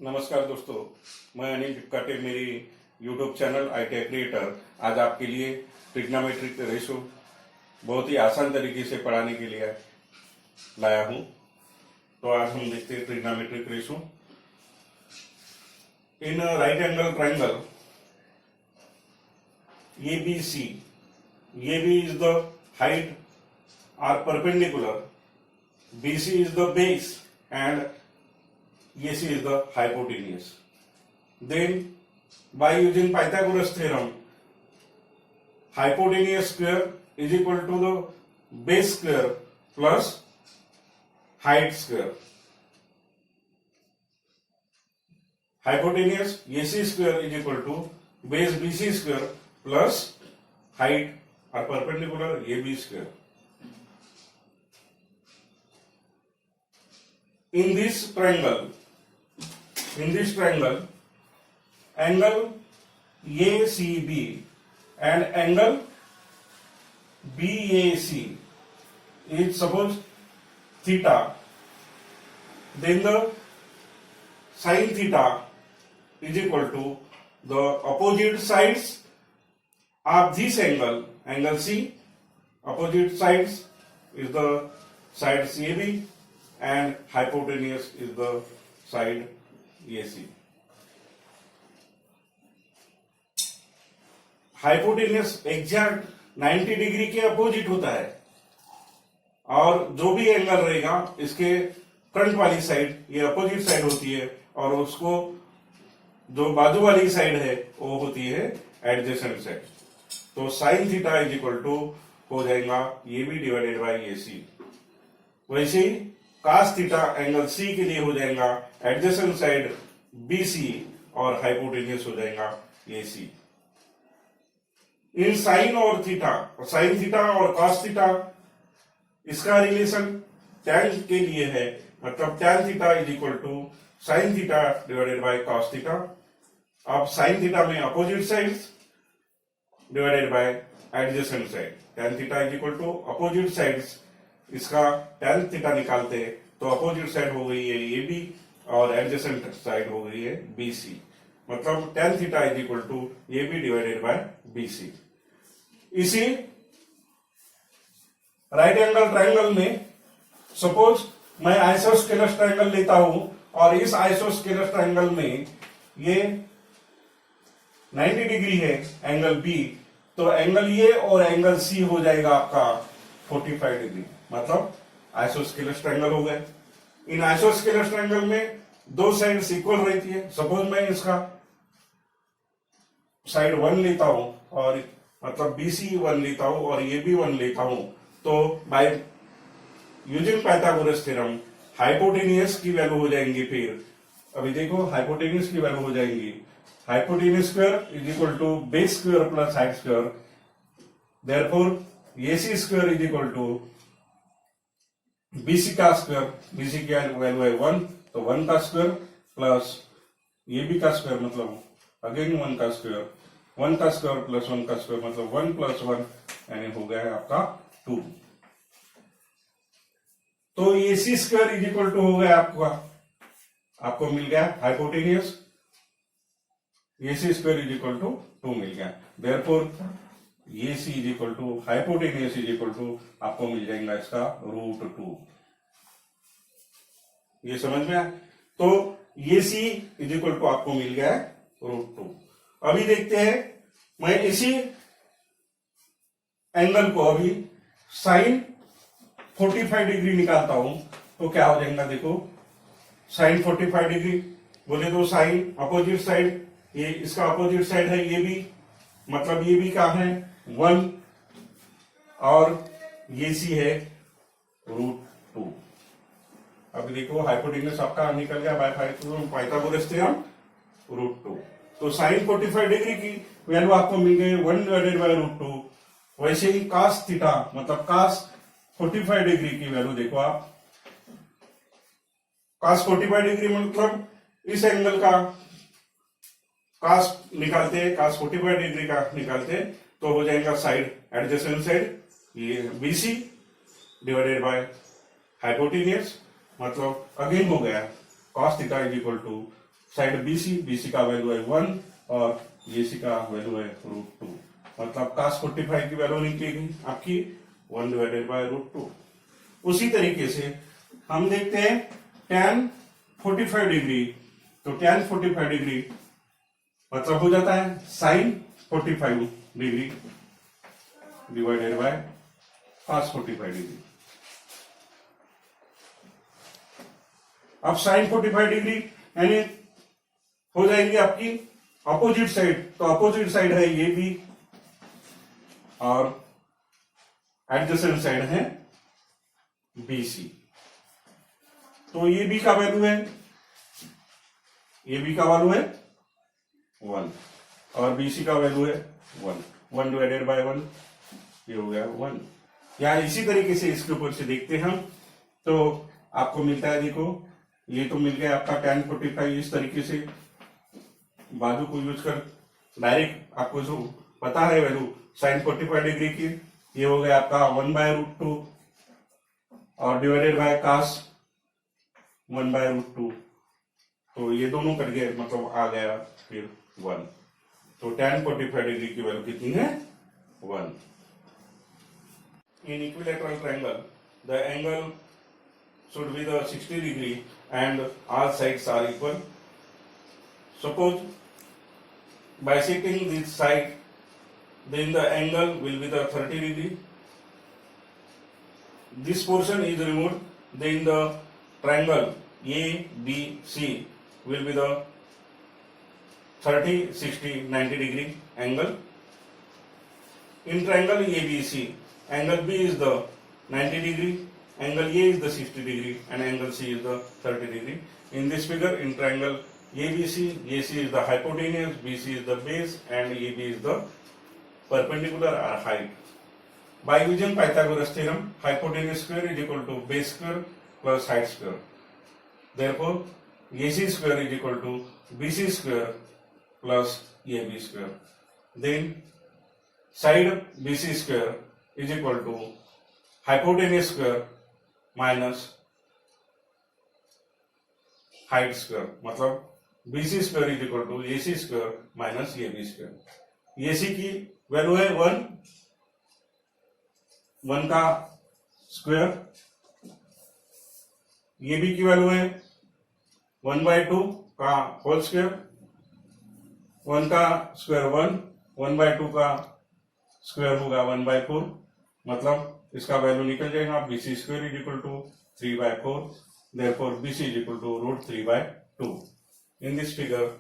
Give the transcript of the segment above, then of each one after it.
नमस्कार दोस्तों, मैं अनिल टिपकाटे मेरी यूट्यूब चैनल आईटी क्रिएटर आज आपके लिए ट्रिग्नोमेट्रिक रेशो बहुत ही आसान तरीके से पढ़ाने के लिए लाया हूं। तो आज हम देखते हैं trigonometric ratio in right angle triangle ABC. AB is the height are perpendicular, BC is the base and AC is the hypotenuse. Then by using Pythagoras theorem, hypotenuse square is equal to the base square plus height square. Hypotenuse AC square is equal to base BC square plus height or perpendicular AB square. In this triangle, angle ACB and angle BAC is suppose theta, then the sin theta is equal to the opposite sides of this angle, angle C, opposite sides is the side CAB and hypotenuse is the side AC. Hypotenuse exact 90 degree के opposite होता है और जो भी angle रहेगा इसके front वाली side ये अपोजिट साइड होती है और उसको जो बाजू वाली साइड है वो होती है एडजेसेंट साइड। तो sine theta is equal to हो जाएगा ये भी डिवाइडेड बाय AC। वैसे ही कास थीटा एंगल C के लिए हो जाएगा एडजेसेंट साइड BC और हाइपोटेन्यूस हो जाएगा AC। इन साइन और थीटा, साइन थीटा और कॉस थीटा इसका रिलेशन टैन के लिए है, मतलब tan theta is equal to sine theta divided by cos theta. अब साइन थीटा में opposite sides divided by adjacent side, tan theta is equal to opposite sides, इसका tan theta निकालते हैं तो अपोजिट साइड हो गई है AB और एडजेसेंट साइड हो गई है BC, मतलब tan theta is equal to AB divided by BC। इसी राइट एंगल ट्राइंगल में सपोज मैं आइसोस्केलस ट्राइंगल लेता हूं और इस आइसोस्केलस ट्राइंगल में ये 90 डिग्री है एंगल B, तो एंगल ए और एंगल C हो जाएगा आपका 45 डिग्री, मतलब आइसोस्केलस ट्राइंगल हो गए। इन आइसोस्केलस ट्राइंगल में दो साइड्स इक्वल रहती है। सपोज मैं इसका साइड 1 लेता हूं और मतलब BC 1 लेता हूं और ये भी 1 लेता हूं, तो by using Pythagoras theorem hypotenuse की वैल्यू हो जाएंगी। फिर अभी देखो हाइपोटेन्यूस की वैल्यू हो जाएंगी hypotenuse square is equal to base square plus height square, therefore AC square is equal to BC का स्क्वायर, BC की वैल्यू है 1 तो 1 का स्क्वायर प्लस AB का स्क्वायर मतलब अगेन 1 का स्क्वायर, 1 का स्क्वायर प्लस 1 का स्क्वायर मतलब 1 प्लस 1 यानी हो गया है आपका 2। तो AC square is equal to हो गया आपको मिल गया hypotenuse, AC square is equal to 2 मिल गया, therefore AC is equal to hypotenuse is equal to आपको मिल जाएगा इसका √2। ये समझ में आया? तो AC इज इक्वल टू आपको मिल गया है √2। अभी देखते हैं मैं इसी एंगल को अभी साइन 45 डिग्री निकालता हूं तो क्या हो जाएगा, देखो साइन 45 डिग्री बोले तो साइन अपोजिट साइड, ये इसका अपोजिट साइड है ये भी, मतलब ये भी क्या है 1 और AC है √2। अब देखो हाइपोटेन्यूस आपका निकल गया बाय पाइथागोरस थ्योरम √2। तो साइन 45 डिग्री की वैल्यू आपको मिल गई 1 डिवाइडेड बाय √2। वैसे ही कास थीटा मतलब कास 45 डिग्री की वैल्यू देखो आप, कास 45 डिग्री मतलब इस एंगल का कास निकालते हैं, कास 45 डिग्री का निकालते हैं तो हो जाएगा साइड एडजेसेंट साइड ये BC डिवाइडेड बाय हाइपोटेन्यूस, मतलब अगेन हो गया cos theta is equal to side BC, BC का वैल्यू है 1 और एसी का वैल्यू है √2। मतलब cos 45 की वैल्यू निकलेगी आपकी 1/√2। उसी तरीके से हम देखते हैं tan 45 डिग्री। तो tan 45 डिग्री मतलब हो जाता है sin 45 degree divided by cos 45 degree. अब sin 45 डिग्री यानी हो जाएंगे आपकी अपोजिट साइड। तो अपोजिट साइड है ये भी और एडजेसेंट साइड है BC। तो ये बी का वैल्यू है, ये बी का वैल्यू है 1 और BC का वैल्यू है 1/1, ये हो गया 1। या इसी तरीके से इसके ऊपर से देखते हैं हम, तो आपको मिलता है, देखो ये तो मिल गया आपका tan 45। इस तरीके से बाजू को यूज कर डायरेक्ट आपको जो पता है वैल्यू sin 45 डिग्री की, ये हो गया आपका 1/√2 और डिवाइडेड बाय cos 1/√2। तो ये दोनों कट गए, मतलब आ गया फिर 1। तो tan 45 डिग्री की वैल्यू कितनी है 1। In equilateral triangle, the angle should be the 60 degree and all sides are equal. Suppose bisecting this side, then the angle will be the 30 degree. This portion is removed, then the triangle ABC will be the 30, 60, 90 degree angle. In triangle ABC, angle B is the 90 degree, angle A is the 60 degree and angle C is the 30 degree. In this figure, in triangle ABC, AC is the hypotenuse, BC is the base and AB is the perpendicular or height. By using Pythagoras theorem, hypotenuse square is equal to base square plus height square. Therefore, AC square is equal to BC square plus AB square. Then side BC square is equal to hypotenuse square minus height square। मतलब BC square is equal to AC square minus AB square। AC की value है 1 का square, AB की value है 1/2 का whole square, 1 का square 1/2 का square होगा 1/4। मतलब इसका वैल्यू निकल जाएगा BC square is equal to 3/4। Therefore, BC is equal to √3/2। In this figure,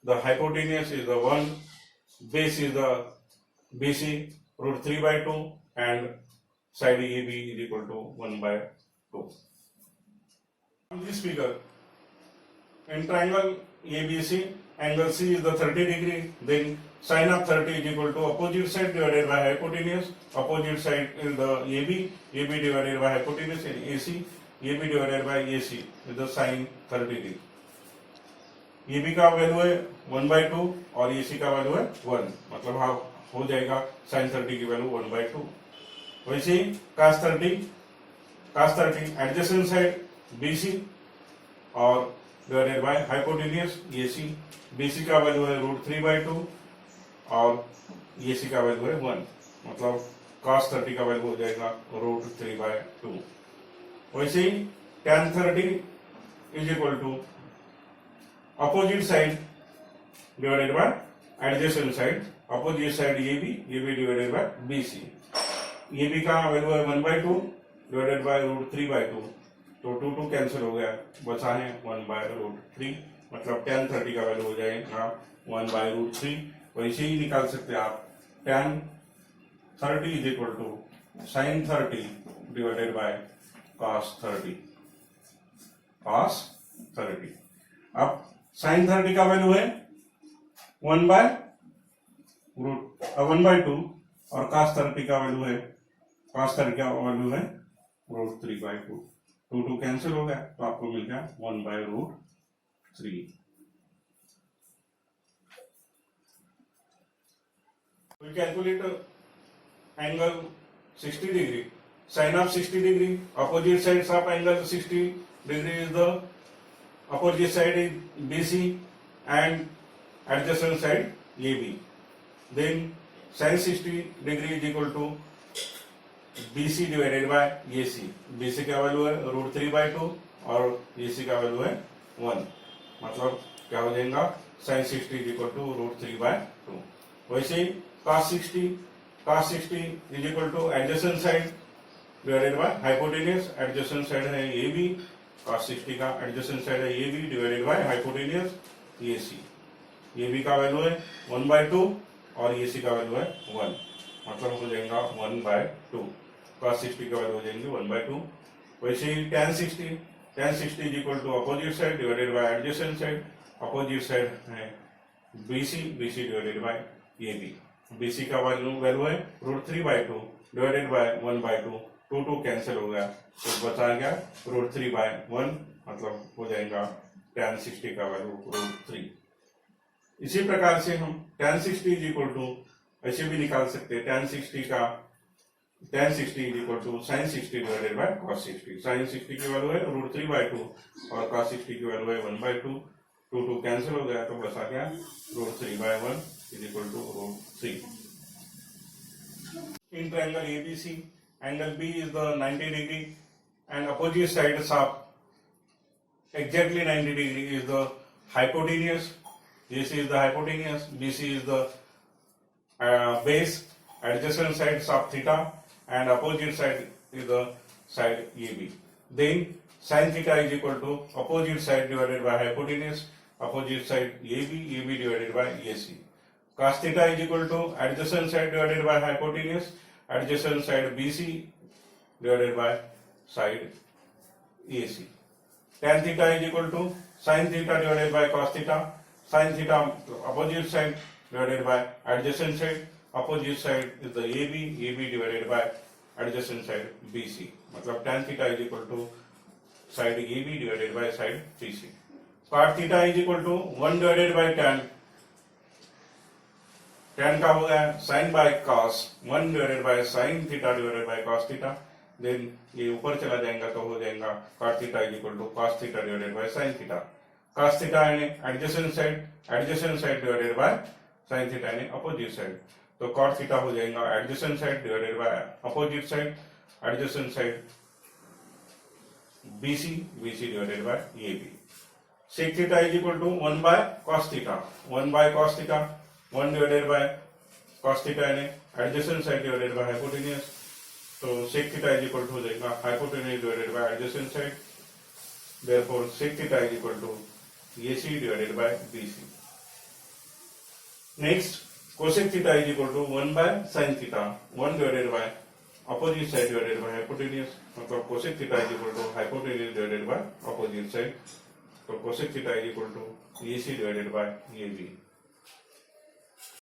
the hypotenuse is the 1, base is the BC √3/2 and side AB is equal to 1/2. In this figure, in triangle ABC, angle C is the 30 degree, then sin of 30 is equal to opposite side divided by hypotenuse. Opposite side is the AB divided by hypotenuse, and AC divided by AC is the sin 30 degree. AB का value है 1/2 और AC का value है 1, मतलब हाँ हो जाएगा sin 30 की वैल्यू 1/2। वैसे ही cos 30 एडजेसेंट साइड BC और divided by hypotenuse AC। BC का वैल्यू है √3/2 और AC का वैल्यू है 1, मतलब cos 30 का वैल्यू हो जाएगा √3/2। वैसे ही tan 30 is equal to opposite side divided by adjacent side. Opposite side AB divided by BC। AB का वैल्यू है 1/2 डिवाइडेड बाय √3/2, तो 2 कैंसिल हो गया, बचा है 1/√3, मतलब tan 30 का वैल्यू हो जाएगा 1/√3। वैसे ही निकाल सकते हैं आप tan 30 is equal to sin 30 divided by cos 30। अब sin 30 का वैल्यू है 1/2 और cos 30 का वैल्यू है √3/2। 2 कैंसिल हो गया, तो आपको मिल गया 1/√3। We calculate angle 60 degree. Sin of 60 degree. Opposite sides of angle 60 degree is the opposite side is BC and adjacent side AB. Then sin 60 degree is equal to BC divided by AC. BC का value है √3/2 और AC का value है 1. मतलब क्या हो जाएगा sin 60 is equal to √3/2. वैसे ही cos 60 is equal to adjacent side divided by hypotenuse. Adjacent side है AB, cos 60 का adjacent side है AB divided by hypotenuse AC. AB का वैल्यू है 1/2 और AC का वैल्यू है 1. मतलब हो जाएगा 1/2. cos 60 का वैल्यू हो जाएंगे 1/2. वैसे ही tan 60 is equal to opposite side divided by adjacent side. Opposite side है BC divided by AB. BC का वैल्यू है √3/2 divided by 1/2. 2 कैंसिल हो गया तो बचा गया √3/1. मतलब हो जाएगा tan 60 का वैल्यू √3. इसी प्रकार से हम tan 60 is equal to ऐसे भी निकाल सकते हैं. tan 60 is equal to sin 60 divided by cos 60. sin 60 की वैल्यू है √3/2 और cos 60 की वैल्यू है 1/2. 2 कैंसिल हो गया तो बचा गया √3/1 is equal to √3. In triangle ABC, angle B is the 90 degree and opposite sides of exactly 90 degree is the hypotenuse. AC is the hypotenuse, BC is the base, adjacent sides of theta and opposite side is the side AB. Then sin theta is equal to opposite side divided by hypotenuse, opposite side AB divided by AC. Cos theta is equal to adjacent side divided by hypotenuse, adjacent side BC divided by side AC. Tan theta is equal to sin theta divided by cos theta, sin theta opposite side divided by adjacent side, opposite side is the AB divided by adjacent side BC. मतलब tan theta is equal to side AB divided by side BC. Cot theta is equal to 1 divided by tan. tan का हो गया sin by cos, 1 divided by sin theta divided by cos theta. Then ये ऊपर चला जाएगा तो हो जाएगा cot theta is equal to cos theta divided by sin theta. Cos theta यानी adjacent side divided by sin theta यानी opposite side. तो cot theta हो जाएगा adjacent side divided by opposite side, adjacent side BC divided by AB. Sec theta is equal to 1 by cos theta. 1 by cos theta, 1 divided by cos theta यानी adjacent side divided by hypotenuse. तो sec theta is equal to हो जाएगा hypotenuse divided by adjacent side. Therefore sec theta is equal to AC divided by BC. Next, cosec theta is equal to 1 by sin theta, 1 divided by opposite side divided by hypotenuse. मतलब cosec theta is equal to hypotenuse divided by opposite side. So cosec theta is equal to AC divided by AB.